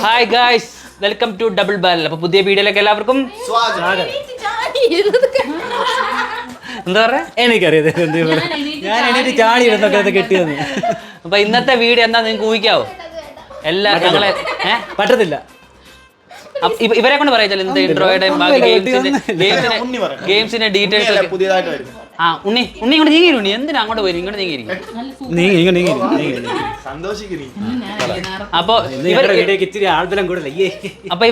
Hi guys, welcome to double barrel. അപ്പൊ പുതിയ വീഡിയോയിലേക്ക് എല്ലാവർക്കും സ്വാഗതം. എന്താ പറയാ, എനിക്കറിയാം ഞാൻ എണീറ്റ് ചാടി ഇരുന്നൊക്കെ കെട്ടിയെന്ന്. അപ്പൊ ഇന്നത്തെ വീഡിയോ എന്താ നിങ്ങൾക്ക് ഊഹിക്കാവോ? എല്ലാ ഞങ്ങളെ പറ്റത്തില്ല, ഇവരെ കൊണ്ട് പറയിച്ചല്ലോ ഇന്നത്തെ ഇൻട്രോയുടെ ഗെയിംസിന്റെ ഡീറ്റെയിൽസ്. ആ ഉണ്ണി ഇങ്ങോട്ട് നീങ്ങിരി. ഉണ്ണി എന്തിനാ അങ്ങോട്ട് പോയി? ഇങ്ങോട്ട് നീങ്ങിയിരിക്കും. അപ്പൊ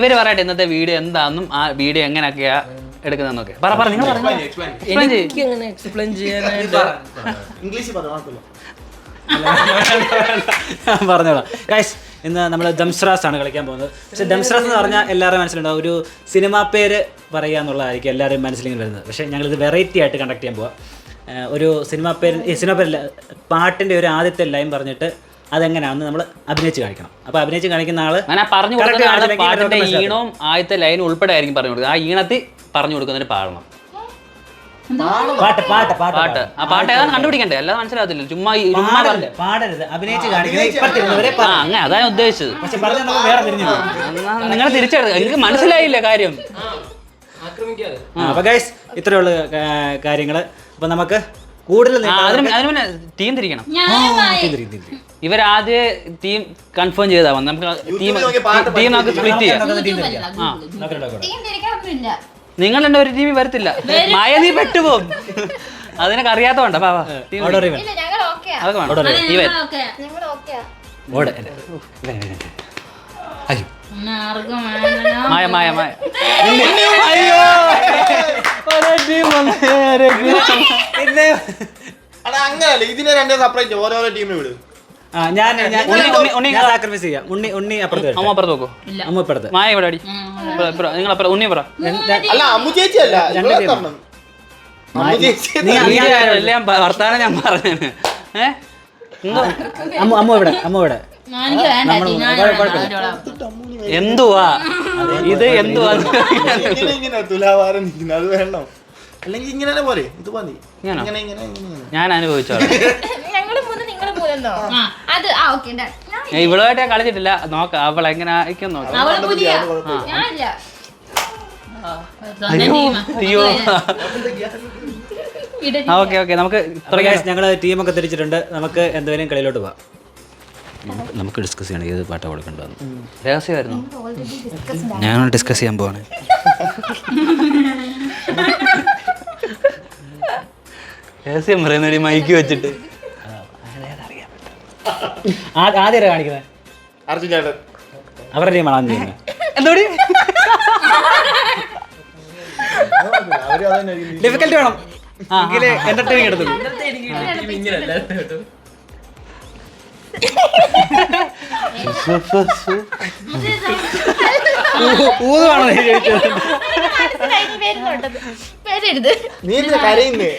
ഇവര് പറയട്ടെ ഇന്നത്തെ വീഡിയോ എന്താണെന്നും ആ വീഡിയോ എങ്ങനെയൊക്കെയാ എടുക്കുന്നതെന്നൊക്കെ. പറഞ്ഞോളാം ഗൈസ്. ഇന്ന് നമ്മൾ ദംസ്രാസ് ആണ് കളിക്കാൻ പോകുന്നത്. പക്ഷെ ദംസ്രാസ് എന്ന് പറഞ്ഞാൽ എല്ലാവരും മനസ്സിലുണ്ടാവും, ഒരു സിനിമാ പേര് പറയുക എന്നുള്ളതായിരിക്കും എല്ലാവരും മനസ്സിലേക്ക് വരുന്നത്. പക്ഷേ ഞങ്ങളിത് വെറൈറ്റി ആയിട്ട് കണ്ടക്ട് ചെയ്യാൻ പോവാം. ഒരു സിനിമാ പേരില്ല, പാട്ടിൻ്റെ ഒരു ആദ്യത്തെ ലൈൻ പറഞ്ഞിട്ട് അതെങ്ങനെയാണെന്ന് നമ്മൾ അഭിനയിച്ച് കാണിക്കണം. അപ്പോൾ അഭിനയിച്ച് കാണിക്കുന്ന ആള് പറഞ്ഞു കൊടുക്കുന്ന പാട്ടിന്റെ ഈണവും ആദ്യത്തെ ലൈനും ഉൾപ്പെടെ ആയിരിക്കും പറഞ്ഞു കൊടുക്കുക. ആ ഈണത്തിൽ പറഞ്ഞു കൊടുക്കുന്നതിന് പാടണം. പാട്ട് ആ പാട്ട് ഏതാണ് കണ്ടുപിടിക്കണ്ടേ? അല്ലാതെ മനസ്സിലാകത്തില്ല. ചുമ്മാ പാടരുത്, അഭിനയിച്ച് കാണിക്കുന്നത്. അങ്ങനെ അതാണ് ഉദ്ദേശിച്ചത്. നിങ്ങൾ തിരിച്ചെടുക്കുക. എനിക്ക് മനസ്സിലായില്ല കാര്യം. അപ്പൊ ഗൈസ് ഇത്രയുള്ള കാര്യങ്ങള്. അപ്പൊ നമുക്ക് കൂടുതൽ അതിന് ടീം തിരിക്കണം. ഇവരാദ്യം ടീം കൺഫേം ചെയ്താൽ മതി. നമുക്ക് ടീം നമുക്ക് സ്പ്ലിറ്റ് ചെയ്യാം. നിങ്ങൾ എന്റെ ഒരു ടീമിൽ വരത്തില്ല. മായ നീ പെട്ടുപോകും. അതിനൊക്കെ അറിയാത്തോണ്ട മായ മായ മായ. അങ്ങനല്ല, ഇതിനെ രണ്ടേ സെപ്പറേറ്റ് ഓരോരോ ടീമിന് വിടും. ഉണ്ണി അപ്പുറത്ത് നോക്കൂ. മായ ഇവിടെ അടി. നിങ്ങൾ ഉണ്ണി പറ. അല്ല, അമ്മു ചേച്ചി അല്ല, എല്ലാം വർത്താനം ഞാൻ പറഞ്ഞത്. എന്തുവാ ഇത്? എന്തുവാ തുലാവാരം നിൽക്കുന്നത്? അത് വേണം, അല്ലെങ്കിൽ ഇങ്ങനെ പോരെ. ഇത് മതി. ഞാൻ അനുഭവിച്ചോളാം. ഇവളുമായിട്ട് ഞാൻ കളിച്ചിട്ടില്ല. നോക്കാം അവൾ എങ്ങനെ ആയിരിക്കും നോക്കാം. അയ്യോ ഓക്കെ നമുക്ക് ഞങ്ങൾ ടീമൊക്കെ തിരിച്ചിട്ടുണ്ട്. നമുക്ക് എന്തെങ്കിലും കളിയിലോട്ട് പോവാം. നമുക്ക് ഡിസ്കസ് ചെയ്യണം ഏത് പാട്ടാ കൊടുക്കേണ്ടതെന്ന്. രഹസ്യമായിരുന്നു. ഞാൻ ഡിസ്കസ് ചെയ്യാൻ പോവാണ്. രഹസ്യം പറയുന്ന മൈക്ക് വെച്ചിട്ട് ആദ്യം കാണിക്കുന്നത് അർജുൻ ചേട്ടൻ അവരുടെ ടീമാണ് ചെയ്യുന്നത്. എന്തോടി ഡിഫിക്കൽട്ടി വേണം, എന്റർടൈനിങ് എടുത്തുള്ളൂ. ഊതുവാണോ നീ കരയുന്നേ?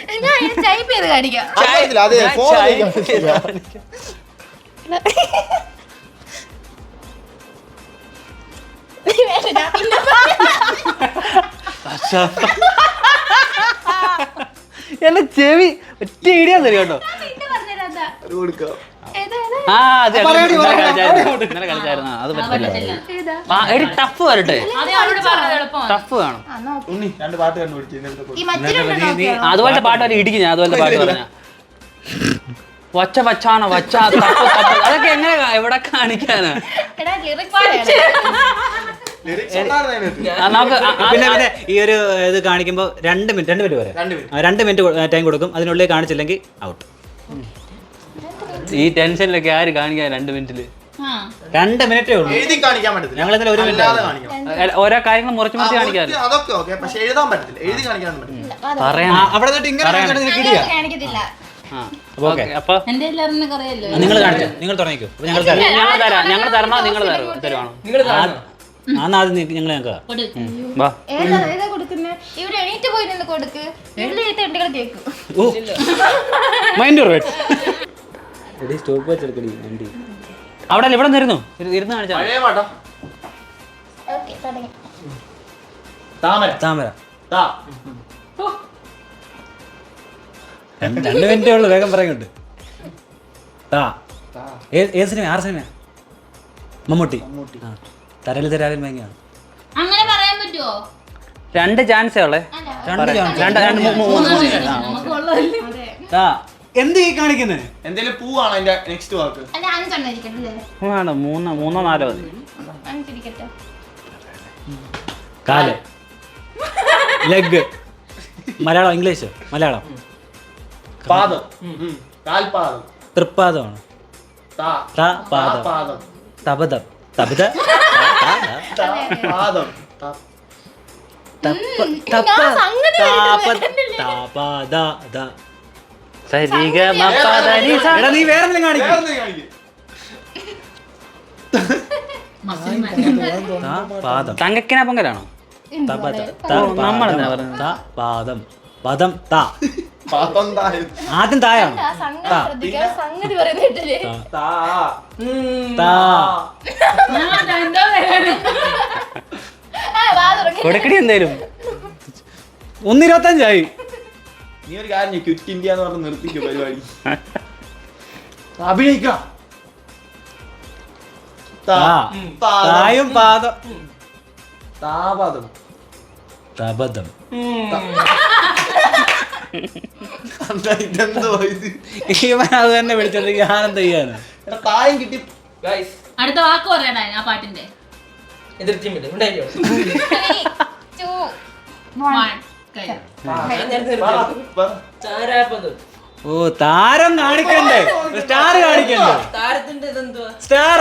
എന്റെ ചെവി ഒറ്റ ഇടിയാൻ തരും കേട്ടോ. കളിച്ചായിരുന്നു. അത് പറ്റില്ല. ടഫ് വരട്ടെ, ടഫ് വേണം. അതുപോലത്തെ പാട്ട് വരെ ഇടിക്കും ഞാൻ. അതുപോലത്തെ പാട്ട് പറഞ്ഞ വച്ച വച്ചാണോ വച്ച തപ്പ് തപ്പ് അതൊക്കെ എങ്ങനെ എവിടെ കാണിക്കാനാ? പിന്നെ ഈ ഒരു ഇത് കാണിക്കുമ്പോൾ 2 മിനിറ്റ് വരെ 2 മിനിറ്റ് ടൈം കൊടുക്കും. അതിനുള്ളിൽ കാണിച്ചില്ലെങ്കിൽ ഔട്ട്. ഈ ടെൻഷനിലൊക്കെ ആര് കാണിക്കാൻ 2 മിനിറ്റില്? 2 മിനിറ്റേ ഉള്ളൂ. ഞങ്ങൾ 1 മിനിറ്റ് ഓരോ കാര്യങ്ങൾ മുറിച്ച് മുറിച്ച് കാണിക്കാറ്. നിങ്ങൾ കാണിച്ചോ, നിങ്ങൾ തുടങ്ങിക്കോ. ഞങ്ങൾ തരണോ നിങ്ങൾ തരുവാണോ? ഞങ്ങൾ അവിടെ ഇവിടെ ഇരുന്നു കാണിച്ചാ താമര. 2 മിനിറ്റേ ഉള്ളു, വേഗം പറയുന്നുണ്ട്. ഏത് സിനിമ? 6 സിനിമ മമ്മൂട്ടി. ആ തരല് തരാവിൽ മേങ്ങയാണ്. അങ്ങനെ പറയാൻ പറ്റുമോ? 2 ചാൻസേ ഉള്ളേ. എന്ത് ഈ കാണിക്കുന്നത്? എന്തേലും പൂവാണ് അതിന്റെ നെക്സ്റ്റ് വാക്ക്. അല്ല 5 ഇരിക്കട്ടെ. വേണം 3 4 മതി. 5 ഇരിക്കട്ടെ. കാല്, ലെഗ്. മലയാളം ഇംഗ്ലീഷ് മലയാളം. പാദം. കാൽപാദം. തൃപ്പാദമാണ്. പാദം. തപതം. തപത. പാദം. നീ വേറെ കാണിക്കും. തങ്കക്കിന പൊങ്കലാണോ? പാദം. പദം താ. പാദം ആദ്യം തായാണ്. സംഗതി പറയുന്നില്ലേ? കൊടുക്കടി എന്തേലും. 1:25 നീ ഒരു കാര്യം ക്വിറ്റ് ഇന്ത്യ എന്ന് പറഞ്ഞ് നിർത്തിക്കോ പരിപാടി. അഭിനയിക്കാം. തായും പാദം. താപാദം. തപതം. ഇതെന്തോ ഇത്? ഇവൻ അത് തന്നെ വിളിച്ചോണ്ട് ഞാനെന്ത് ചെയ്യാന്? തായം കിട്ടി. അടുത്ത വാക്ക് പറയണേ ആ പാട്ടിന്റെ. 3, 2, 1. ഓ താരം കാണിക്കണ്ടേ? സ്റ്റാർ കാണിക്കണ്ടേ? താരത്തിന്റെ ഇതെന്തുവാ? സ്റ്റാർ.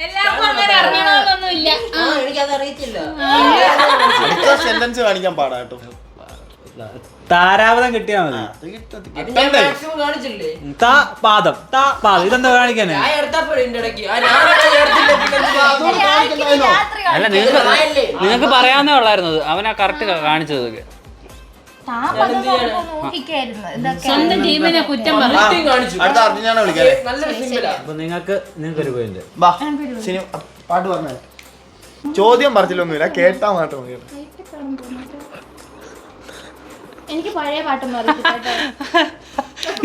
എല്ലാവർക്കും അങ്ങനെ അറിയണമെന്നൊന്നുമില്ല. എനിക്കത് അറിയത്തില്ല. അടുത്ത സെന്റൻസ് കാണിക്കാൻ പാടാ കേട്ടോ. താരാവതം കിട്ടിയാ മതി. മാക്സിമം കാണിച്ചില്ലേ? പാദം. ഇതെന്താ കാണിക്കാനേ? ഞാൻ എടുത്താ പോയി ഇതിന്റെ ഇടയ്ക്ക്. അല്ല നിങ്ങൾക്ക് പറയാന്നേ ഉള്ളായിരുന്നത്. അവനാ കറക്റ്റ് കാണിച്ചതൊക്കെ. സ്വന്തം ടീമിനെ കുറ്റം പറഞ്ഞു. അടുത്ത അർജുനാണ് വിളിക്കാല്ലേ? നല്ലൊരു സിമ്പിളാ. അപ്പൊ നിങ്ങൾക്കൊരു പോയിന്റ്. പാട്ട് പറഞ്ഞ ചോദ്യം പറച്ചിലൊന്നുമില്ല, കേട്ടാ മാത്രം മതി. എനിക്ക് പഴയ പാട്ടൊന്നും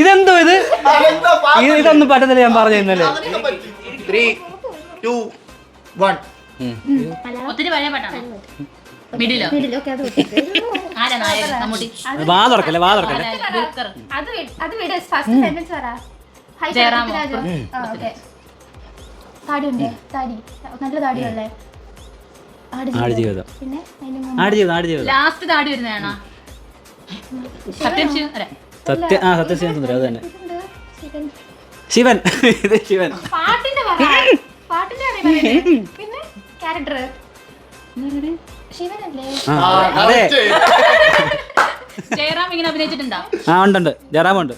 ഇതെന്തോ ഇതൊന്നും പറ്റത്തില്ല. ഞാൻ പറഞ്ഞു ഇന്നലെ. 3, 2, 1. ഒത്തിരി പഴയ പാട്ടാണ്. മിഡിലോ ആരാ നായകൻ? മമ്മൂട്ടി. വാ തുറക്കല്ലേ. ദുൽഖർ. അത് വിട്. ഫസ്റ്റ് സെന്റൻസ് പറ. ഹൈ ജയറാമോ? ഓക്കേ. താടിയുണ്ടേ? താടി നല്ല താടിയല്ലേ? ആടുജീവിതം. പിന്നെ ആടുജീവിതം. ലാസ്റ്റ് താടി വരുന്നതാണോ? സത്യം സത്യശിവൻ സുന്ദരം. അത് തന്നെ. ശിവൻ. ഇത് ശിവൻ. പാട്ടിന്റെ പറ. പാട്ടിന്റെ ആണേ പറയുന്നേ. പിന്നെ ക്യാരക്ടർ ശിവനല്ലേ? അതെ. ജയറാം ഇങ്ങനെ അഭിനയിച്ചിട്ടുണ്ടോ? ഉണ്ട്. ജയറാമുണ്ട്.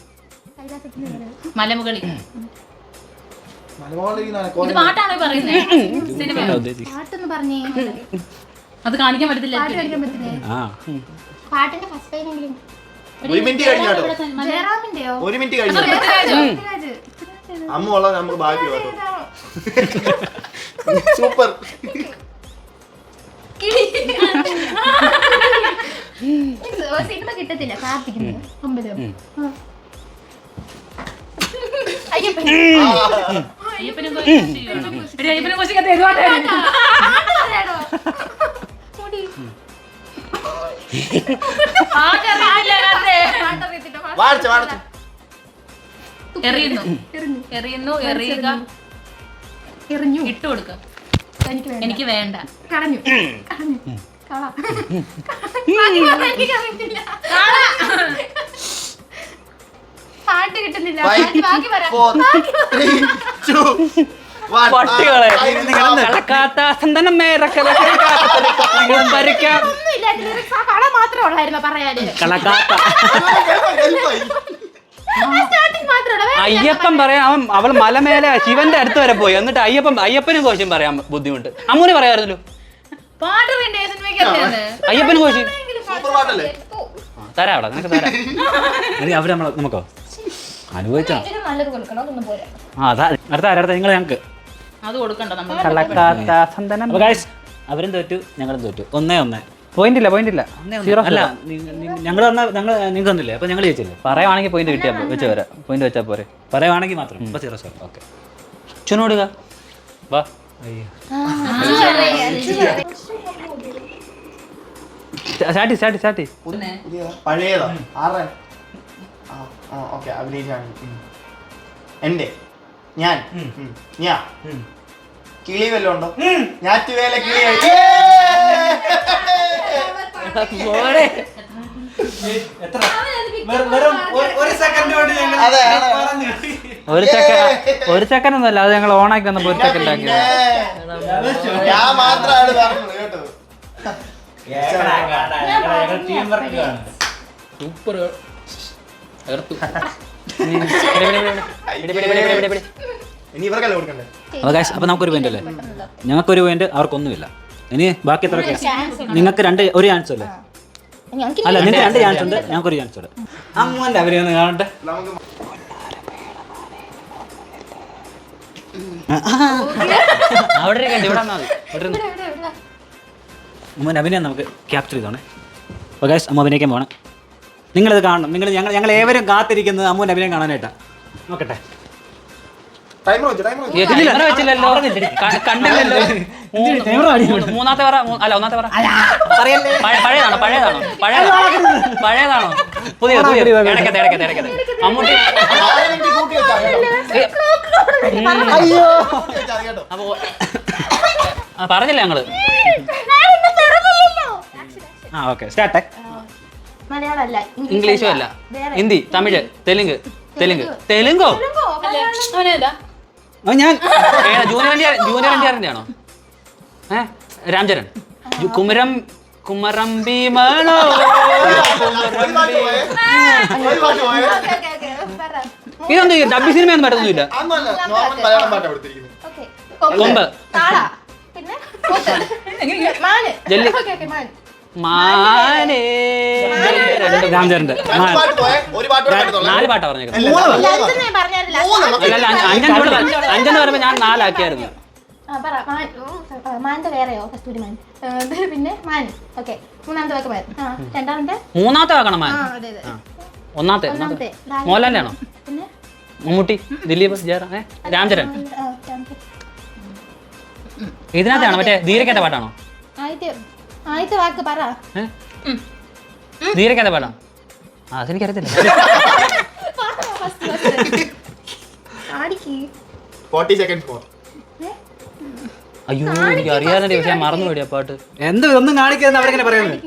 മലമുകളി. ഇത് പാട്ടാണോ പറയുന്നത്? സിനിമ പാട്ടൊന്ന് പറഞ്ഞേ. അത് കാണിക്കാൻ പറ്റത്തില്ല. പാട്ട് കളിക്കാൻ പറ്റില്ലേ? പാട്ടിന്റെ ഫസ്റ്റ് ലൈനെങ്കിലും. 1 മിനിറ്റ് കഴിഞ്ഞു കേട്ടോ. ജയറാമിന്റെയോ? 1 മിനിറ്റ് കഴിഞ്ഞു. അമ്മ ഉള്ളത് നമുക്ക് ബാക്കി കേട്ടോ. സൂപ്പർ. സിനിമ കിട്ടത്തില്ല. പ്രാർത്ഥിക്കുന്നു. അമ്പലം. അയ്യപ്പനും കോശിക്കത്തെ എറിയുന്നു. എറിഞ്ഞു. ഇട്ട് കൊടുക്ക. എനിക്ക് വേണ്ട. കളഞ്ഞു. പാട്ട് കിട്ടുന്നില്ല. ബാക്കി പറ. 4, 3, 2, 1. പട്ടികളെ മാത്രമേ ഉള്ളായിരുന്നു പറയാന്. അയ്യപ്പൻ പറയാം. അവൾ മലമേലെ ശിവന്റെ അടുത്ത് വരെ പോയി. എന്നിട്ട് അയ്യപ്പനും കോശം പറയാൻ ബുദ്ധിമുട്ട്. അമ്മൂന് പറയാറുണ്ടല്ലോ. പാട്ട് വേണ്ടേ സിനിമയ്ക്ക്? അയ്യപ്പനും കോശം സൂപ്പർ പാട്ടല്ലേ? തരാം. അവിടെ നിനക്ക് തരാം. അവര് നമുക്കോ അനുഭവിച്ചാ നല്ലത് കൊടുക്കണം. ഒന്നും പോരാ. അടുത്ത നിങ്ങൾ ഞങ്ങൾക്ക് അത് കൊടുക്കണ്ട. നമ്മൾ അവരും തോറ്റു ഞങ്ങളും തോറ്റു. 1-1. പോയിന്റ് ഇല്ല. അല്ല ഞങ്ങൾ നിങ്ങൾക്ക് തന്നില്ലേ? അപ്പൊ ഞങ്ങൾ ജയിച്ചില്ലേ? പറയുവാണെങ്കിൽ പോയിന്റ് കിട്ടിയാ വെച്ച് വരാം. പോയിന്റ് വെച്ചാൽ പോരെ. പറയുവാണെങ്കിൽ മാത്രം. 0-0. ഓക്കെ. ചുനോടുക വാ. സ്റ്റാർട്ടി പഴയതാ ആറ് ഓക്കെ അഭിനയിച്ചാണ് എന്റെ ഞാൻ ഞാൻ കിളി വല്ലതും ഉണ്ടോ ഞാറ്റുവേല കിളി അതെ ഒരു സെക്കൻഡ് ഒന്നുമല്ല, അത് ഞങ്ങൾ ഓണാക്കി വന്നപ്പോ ഒരു സെക്കൻഡ് ആക്കി. ഞാൻ മാത്രമാണ് പറഞ്ഞത് കേട്ടോ. സൂപ്പർ. ഇനി ഇവർക്കല്ലേ കൊടുക്കണ്ടേ? അപ്പൊ നമുക്കൊരു പോയിന്റ് അല്ലേ? ഞങ്ങൾക്കൊരു പോയിന്റ്, അവർക്കൊന്നുമില്ല. ഇനി ബാക്കി എത്ര? നിങ്ങൾക്ക് ഒരു ചാൻസ് അല്ലേ? അല്ല, നിങ്ങൾക്ക് 2 ചാൻസ് ഉണ്ട്, ഞങ്ങൾക്കൊരു ചാൻസ് ഉണ്ട്. അമ്മന്റെ അവരെയൊന്ന് കാണട്ടെ. അവിടെ അമ്മന്റെ അഭിനയം നമുക്ക് ക്യാപ്ചർ ചെയ്തോണേ. അപ്പോൾ ഗൈസ്, അമ്മ അഭിനയിക്കാൻ പോകണം. നിങ്ങളിത് കാണണം. ഞങ്ങൾ ഏവരും കാത്തിരിക്കുന്നത് അമ്മൂൻ്റെ അഭിനയം കാണാനായിട്ടാണ്. നോക്കട്ടെ. വെച്ചില്ലല്ലോ, കണ്ടില്ലല്ലോ. മൂന്നാമത്തെ പറ, അല്ല ഒന്നാമത്തെ പറ. പഴയതാണോ പുതിയ മമ്മൂട്ടി? അപ്പൊ പറഞ്ഞില്ല ഞങ്ങള്. Okay, start. മലയാളമല്ല, ഇംഗ്ലീഷും അല്ല, ഹിന്ദി, തമിഴ്, തെലുങ്കോ? ഞാൻ ജൂനിയർ എൻജിആറിന്റെ ആണോ? രാംചരൺ. കുമരം ഭീമനോ? ഇതൊന്നും ഡബി സിനിമയൊന്നും പറ്റൊന്നുമില്ല. കൊമ്പ്, ജെല്ലി, മാനേ. രാംചരന്റെ 4 പാട്ടാ പറഞ്ഞേക്കുന്നത്. അല്ല, 5 പറയുമ്പോ ഞാൻ 4 ആക്കിയായിരുന്നു. മാന്റെ വേറെയോ? കസ്തൂരി മാൻ, പിന്നെ മാൻ. ഓക്കെ, മൂന്നാമത്തെ വാക്ക് മാൻ. രണ്ടാമത്തെ മൂന്നാമത്തെ വാക്കണം മാൻ. ഒന്നാമത്തെ മോഹൻലാലിന്റെ ആണോ? പിന്നെ മമ്മൂട്ടി, ദിലീപ്, ജയറാം, രാംചരൺ. ഇതിനകത്താണോ? മറ്റേ ധീരക്കേറ്റ പാട്ടാണോ? ആദ്യത്തെ വാക്ക് പറ. ധീരക്കേറ്റ പാട്ടാ? അതെനിക്കറിയത്തില്ല. 40 seconds more. അയ്യോ, എനിക്ക് അറിയാതെ പക്ഷെ ഞാൻ മറന്നു പോയി ആ പാട്ട്. എന്ത് ഒന്നും കാണിക്കുന്നത് അവരെങ്ങനെ പറയുന്നത്?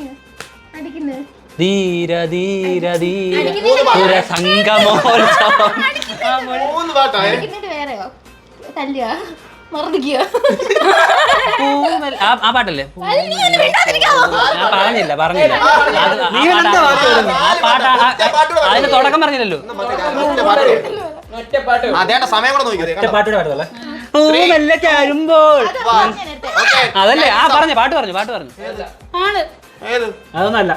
ധീര ധീര ധീര സംഗമോത്സവം. വേറെയോ? തല്ലുക, മർദ്ദിക്കുക. ആ പാട്ടല്ലേ? ഞാൻ പറഞ്ഞില്ല. അതിന് തുടക്കം പറഞ്ഞില്ലല്ലോ. സമയം കൂടെ നോക്കിയോ. അതല്ലേ പാട്ട് പറഞ്ഞു. അതൊന്നല്ല.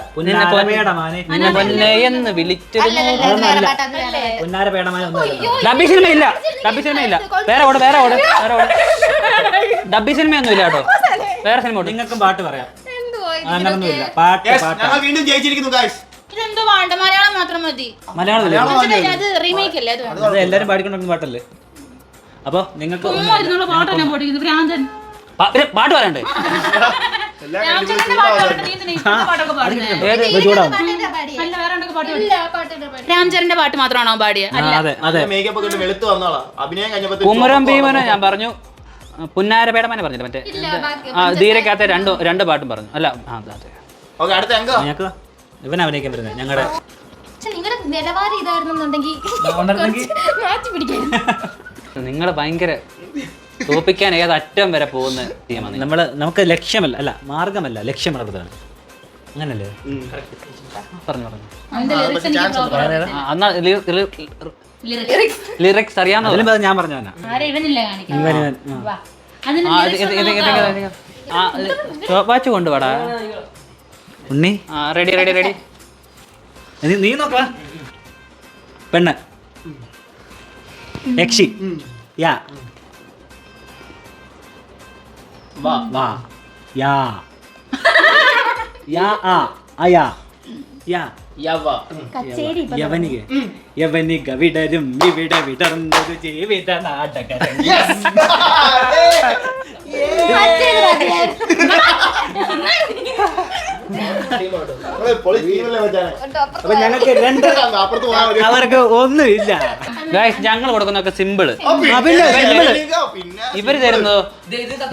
എന്ന് വിളിച്ചത് പുന്നാരപേടമായ ഡബി സിനിമയില്ല. വേറെ ഓട്. ഡബി സിനിമയൊന്നും ഇല്ല കേട്ടോ. വേറെ സിനിമ. നിങ്ങൾക്കും പാട്ട് പറയാം. അങ്ങനൊന്നുമില്ല. പാട്ട് വീണ്ടും ജയിച്ചിരിക്കുന്നു ഗൈസ്. ഇതെന്തോ വേണ്ട, മലയാളം മാത്രം മതി. മലയാളത്തില് അത് റീമേക്ക് അല്ലേ? അത് എല്ലാരും പാടിക്കൊണ്ടിരിക്കുന്ന പാട്ടല്ലേ? അപ്പൊ നിങ്ങൾക്ക് പാട്ടല്ലേ പഠിക്കുന്നത്? ഭ്രാന്തൻ. പാട്ട് പറയണ്ടേ? രാംചരന്റെ പാട്ട് മാത്രമാണോ പാടിയത്? മേക്കപ്പ് ഒക്കെ വെളുത്ത് വന്നോളാം. അഭിനയം കഴിഞ്ഞപ്പോ കുമരം ഭീമനോ ഞാൻ പറഞ്ഞു. പുന്നാരപേടമാനെ പറഞ്ഞില്ല. മറ്റേ ധീരക്കകത്തെ 2 പാട്ടും പറഞ്ഞു. അല്ല, അടുത്ത ഇവൻ അഭിനയിക്കാൻ വരുന്നത് ഞങ്ങളുടെ നിങ്ങളുടെ നിലവാരം ഇതായിരുന്നുണ്ടെങ്കിൽ മാറ്റി പിടിക്കാൻ. നിങ്ങൾ ഭയങ്കര തോപ്പിക്കാൻ ഏതറ്റം വരെ പോകുന്ന ടീമാണ്. നമുക്ക് ലക്ഷ്യമല്ല, അല്ല മാർഗമല്ല, ലക്ഷ്യമുള്ളതാണ്. അങ്ങനല്ലേ? പറഞ്ഞു. ലിറിക്സ് അറിയാവുന്ന ഞാൻ പറഞ്ഞു. വാച്ച് കൊണ്ടുപോടാ ഉണ്ണി. റെഡി. നീ നോക്ക. പെണ്ണ്, യക്ഷി, യാ വാ യാ യാ ആ അയാ യാ കച്ചേരി യവനിക വിടരും ഇവിടെ വിടർന്നൊരു ജീവിത നാടകം. പൊളി ടീമല്ലേ മച്ചാനെ. അപ്പൊ ഞങ്ങൾക്ക് രണ്ട് അപ്പുറത്ത് പോകാൻ മതി. അവർക്ക് ഒന്നുമില്ല. ഗൈസ് ഞങ്ങൾ കൊടുക്കുന്നൊക്കെ സിമ്പിള്. ഇവര് തരുന്നത്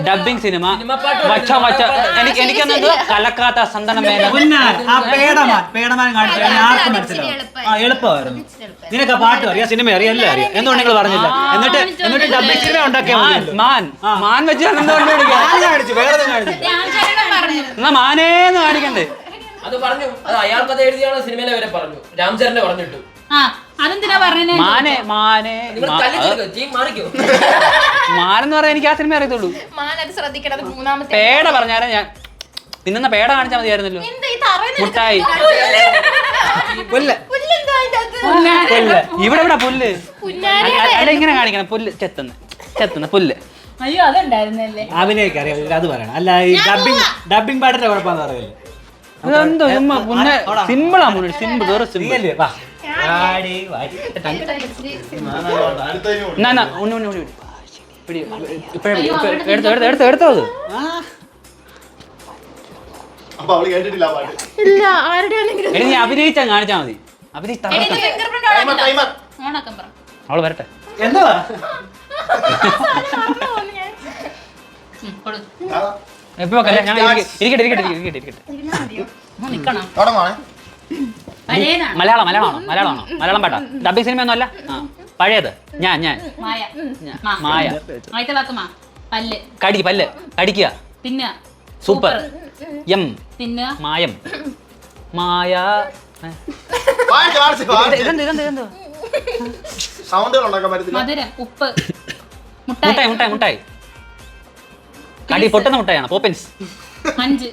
ഡബിങ് സിനിമ വച്ച വച്ച എനിക്കൊന്നത് കലക്കാത്ത സന്തനം വേണം. ആ പേടമാൻ കാണിച്ചു ആർക്കും മനസ്സിലാവും. ആ എളുപ്പമായിരുന്നു. നിനക്ക് പാട്ട് അറിയാം, സിനിമ അറിയാം, എല്ലാം അറിയാം. എന്തുകൊണ്ട് നിങ്ങൾ പറഞ്ഞില്ല? എന്നിട്ട് ഡബിങ് സിനിമ ഉണ്ടാക്കിയാൽ മാൻ വെച്ച് എന്തുകൊണ്ട് കാണിച്ചു, വേറെ കാണിച്ചു. എന്നാ മാനേന്ന് കാണിക്കണ്ടേ? അത് പറഞ്ഞു, അത് അയാൾക്കത് എഴുതിയാണ് സിനിമയിലെ വരെ പറഞ്ഞു. രാംചരനെ പറഞ്ഞിട്ടു അതെന്തിനാ പറഞ്ഞേ? മാനെ മാറിക്കോ. മാനെന്ന് പറയാൻ എനിക്ക് ആ സിനിമ അറിയത്തുള്ളൂ. മാനത് ശ്രദ്ധിക്കണം. അത് മൂന്നാമത്തെ പേട പറഞ്ഞാലും ഞാൻ തിന്നുന്ന പേട കാണിച്ചാൽ മതിയായിരുന്നല്ലോ. മുട്ടായി പുല്ല് ഇവിടെ ഇവിടെ പുല്ല് അല്ല ഇങ്ങനെ കാണിക്കണം. പുല്ല് ചെത്തുന്ന പുല്ല്. അയ്യോ അതുണ്ടായിരുന്നല്ലേ. അഭിനയൊക്കെ അറിയാം, അത് പറയണം. അല്ല ഈ ഡബിങ് പാട്ടിന്റെ കുഴപ്പമെന്ന് അറിയില്ല. ഇതെന്തോ സിമ്പിളാ മുന്നേ. സിമ്പിൾ വേറെ സിമ്പിൾ. എടുത്തോ അത്. അപ്പൊ അവള് കേട്ടിട്ടില്ല ആ പാട്ട്. ഇല്ല ആരുടെ ആണെങ്കിലും എടി നീ അഭിനയിച്ചാൽ കാണിച്ചാൽ മതി. അവള് വരട്ടെ. എന്താ എപ്പോ ഞാൻ ഇരിക്കട്ടെ. തുടങ്ങുവാണേ. മലയാളം പാട്ടാ. ഡബിങ് സിനിമ ഒന്നും അല്ല. പഴയത്. ഞാൻ മായ പല്ല് കടിക്കുക. പിന്നെ സൂപ്പർ. എം പിന്നെ മായം മായ. ഇതെന്ത് സൗണ്ടുകൾ ഉണ്ടാക്കാൻ പറ്റത്തില്ല. മധുരം ഉപ്പ് മുട്ടായി. കടി പൊട്ടുന്ന മുട്ടായാണ്. പോപ്പിൻസ്. മഞ്ച്.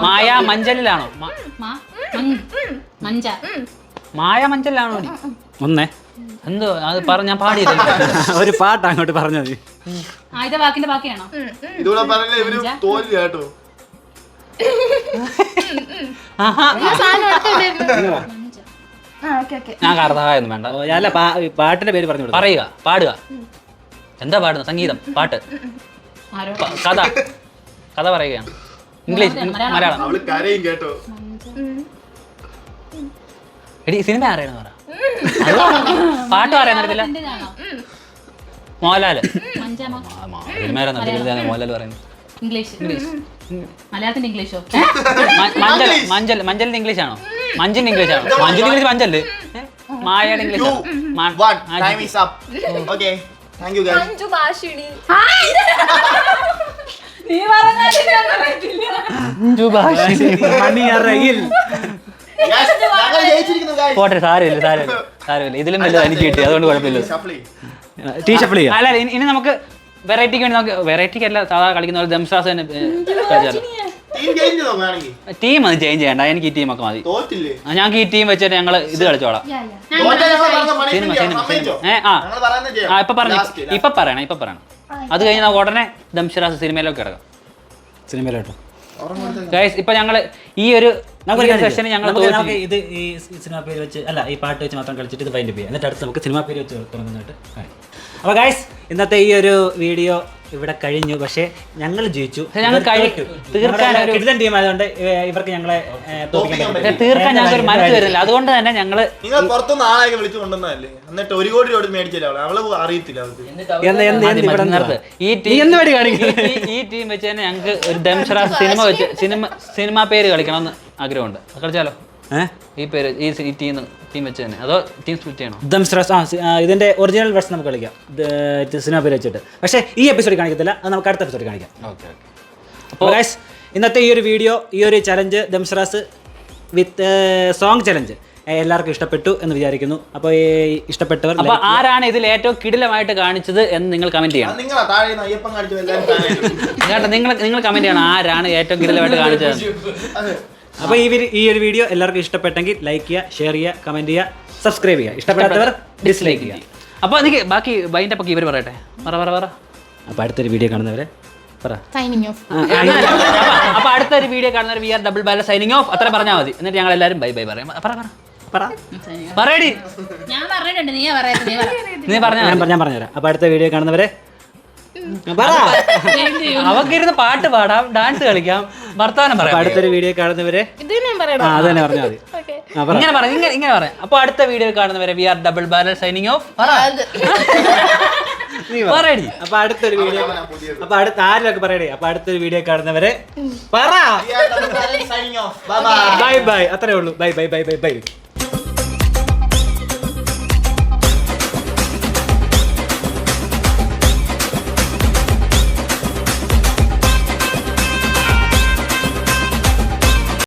മായ മഞ്ചലിലാണോ? മായ മഞ്ചലിലാണോ? ഒന്നേ എന്തോ അത് ഞാൻ പാടിയില്ല. ഒരു പാട്ട് അങ്ങോട്ട് പറഞ്ഞാൽ മതി. ആദ്യത്തെ വാക്കിന്റെ ബാക്കിയാണോ? ഇതുകൂടെ പറഞ്ഞ ഇവര് തോൽവി കേട്ടോ. ഞാൻ കർത്താവായൊന്നും വേണ്ട. അല്ല പാട്ടിന്റെ പേര് പറഞ്ഞു പാടുക. എന്താ പാടുന്നത്? സംഗീതം, പാട്ട്, കഥ പറയുകയാണ്. ഇംഗ്ലീഷ്, മലയാളം. അവള് കരയും കേട്ടോ. എടി സിനിമ അറിയണമെന്ന് പറ. പാട്ട് പറയാൻ അറിയത്തില്ല. മോഹൻലാല് സിനിമ മോഹൻലാൽ പറയുന്നത് ഇംഗ്ലീഷ്. മലയാളത്തിന്റെ ഇംഗ്ലീഷോ? മഞ്ചലിന്റെ ഇംഗ്ലീഷ് ആണോ? മഞ്ചിന്റെ ഇംഗ്ലീഷ് ആണോ? മഞ്ചിന്റെ ഇംഗ്ലീഷ് മഞ്ചല്. മായയുടെ English. Thank you guys. Manju Bhashini. പോട്ടെ, സാരമില്ല. ഇതിലും വലുത് എനിക്ക് കിട്ടി, അതുകൊണ്ട് കുഴപ്പമില്ല. അല്ല ഇനി നമുക്ക് വെറൈറ്റിക്ക് വേണ്ടി നമുക്ക് വെറൈറ്റിക്ക് അല്ല സാധാ കളിക്കുന്ന പോലെ ദംശ്രാസ് തന്നെ കളിച്ചാലോ. ടീം അത് ചേഞ്ച് ചെയ്യണ്ട. എനിക്ക് ഈ ടീമൊക്കെ മതി. ഞങ്ങൾക്ക് ഈ ടീം വെച്ചിട്ട് ഞങ്ങൾ ഇത് കളിച്ചോളാം. ഇപ്പൊ പറയണം. അത് കഴിഞ്ഞ് നമുക്ക് ഉടനെ ദംശ്രാസ് സിനിമയിലൊക്കെ കിടക്കാം. സിനിമയിലോട്ടോ ഗൈസ് ഇപ്പൊ ഞങ്ങള് ഈ ഒരു സെഷന് ഞങ്ങൾ ഇത് ഈ സിനിമ പേര് വെച്ച് അല്ല ഈ പാട്ട് വെച്ച് മാത്രം കളിച്ചിട്ട് ഇത് വൈൻഡ് ചെയ്യാം. എന്നിട്ട് അടുത്ത് നമുക്ക് സിനിമ പേര് വെച്ച് തുടങ്ങുന്നതായിട്ട് കാണിക്കാം. അപ്പോൾ ഗൈസ് ഇന്നത്തെ ഈ ഒരു വീഡിയോ ഇവിടെ കഴിഞ്ഞു. പക്ഷേ ഞങ്ങൾ ജയിച്ചു. കിടിലൻ ടീം ആയതുകൊണ്ട് ഇവർക്ക് ഞങ്ങളെ തീർക്കാൻ ഞങ്ങൾക്ക് ഒരു മനസ്സ് വരുന്നില്ല. അതുകൊണ്ട് തന്നെ ഞങ്ങള് നിങ്ങൾ പുറത്തുനിന്ന് ആളെ വിളിച്ചു കൊണ്ടുവന്നതല്ലേ, എന്നിട്ട് 1 കോടി രൂപ മേടിച്ചില്ല. അവള് അറിയത്തില്ല. ഈ ടീം വെച്ച് തന്നെ ഞങ്ങൾക്ക് ഒരു ദംശ്രാസ് സിനിമ പേര് കളിക്കണമെന്ന് ആഗ്രഹമുണ്ട്. കളിച്ചാലോ? ഈ പേര് ഈ ടീം വെച്ച് തന്നെ അതോ ടീം സ്പ്ലിറ്റ് ചെയ്യണോ? ദംശ്രാസ് ഇതിന്റെ ഒറിജിനൽ വേർഷൻ നമുക്ക് കളിക്കാം സിനിമ പേര് വെച്ചിട്ട്. പക്ഷേ ഈ എപ്പിസോഡ് കാണിക്കത്തില്ല, അത് നമുക്ക് അടുത്ത എപ്പിസോഡ് കാണിക്കാം. അപ്പോൾ ഗൈസ് ഇന്നത്തെ ഈ ഒരു വീഡിയോ, ഈ ഒരു ചലഞ്ച് ദംശ്രാസ് വിത്ത് സോങ് ചലഞ്ച് എല്ലാവർക്കും ഇഷ്ടപ്പെട്ടു എന്ന് വിചാരിക്കുന്നു. അപ്പോൾ ഇഷ്ടപ്പെട്ടവർ അപ്പോൾ ആരാണ് ഇതിൽ ഏറ്റവും കിടിലമായിട്ട് കാണിച്ചത് എന്ന് നിങ്ങൾ കമന്റ് ചെയ്യണം. നിങ്ങൾ കമന്റ് ചെയ്യണം ആരാണ് ഏറ്റവും കിടിലമായിട്ട് കാണിച്ചത്. അപ്പോൾ ഈ ഒരു വീഡിയോ എല്ലാവർക്കും ഇഷ്ടപ്പെട്ടെങ്കിൽ ലൈക്ക് ചെയ്യുക, ഷെയർ ചെയ്യുക, കമന്റ് ചെയ്യുക, സബ്സ്ക്രൈബ് ചെയ്യുക. ഇഷ്ടപ്പെടാത്തവർ ഡിസ്ലൈക്ക് ചെയ്യുക. അപ്പോൾ എനിക്ക് ബാക്കി ബൈൻഡ് അപ്പ് ഇവർ പറയട്ടെ. പറ. അപ്പോൾ അടുത്തൊരു വീഡിയോ കാണുന്നവരെ പറ. Signing off. അപ്പോൾ അടുത്തൊരു വീഡിയോ കാണുന്നവർ we are double balance signing off. അത്ര പറഞ്ഞാൽ മതി. എന്നിട്ട് ഞങ്ങൾ എല്ലാവരും ബൈ പറയാം. പറയടി. ഞാൻ പറഞ്ഞിട്ടുണ്ട്, നീ പറഞ്ഞാൽ ഞാൻ പറഞ്ഞുതരാം. അപ്പോൾ അടുത്ത വീഡിയോ കാണുന്നവരെ പറ. അവക്കിരുന്ന് പാട്ട് പാടാം, ഡാൻസ് കളിക്കാം, വർത്തമാനം അപ്പൊ പറയാം. അടുത്തൊരു വീഡിയോ കാണുന്നവരെ ഇത് ഞാൻ പറയണോ? അത് തന്നെ പറഞ്ഞാൽ മതി. ഓക്കെ. ഇങ്ങനെ പറയാം, ഇങ്ങനെ പറയാം. അപ്പൊ അടുത്ത വീഡിയോ കാണുന്നവരെ we are double barrel signing off. പറയടി. അപ്പൊ അടുത്തൊരു വീഡിയോ അപ്പൊ അടുത്ത ആരിലൊക്കെ പറയണേ. അപ്പൊ അടുത്തൊരു വീഡിയോ കാണുന്നവരെ പറ. signing off. Bye bye. Bye bye. അത്രേ ഉള്ളൂ. Bye bye bye bye bye.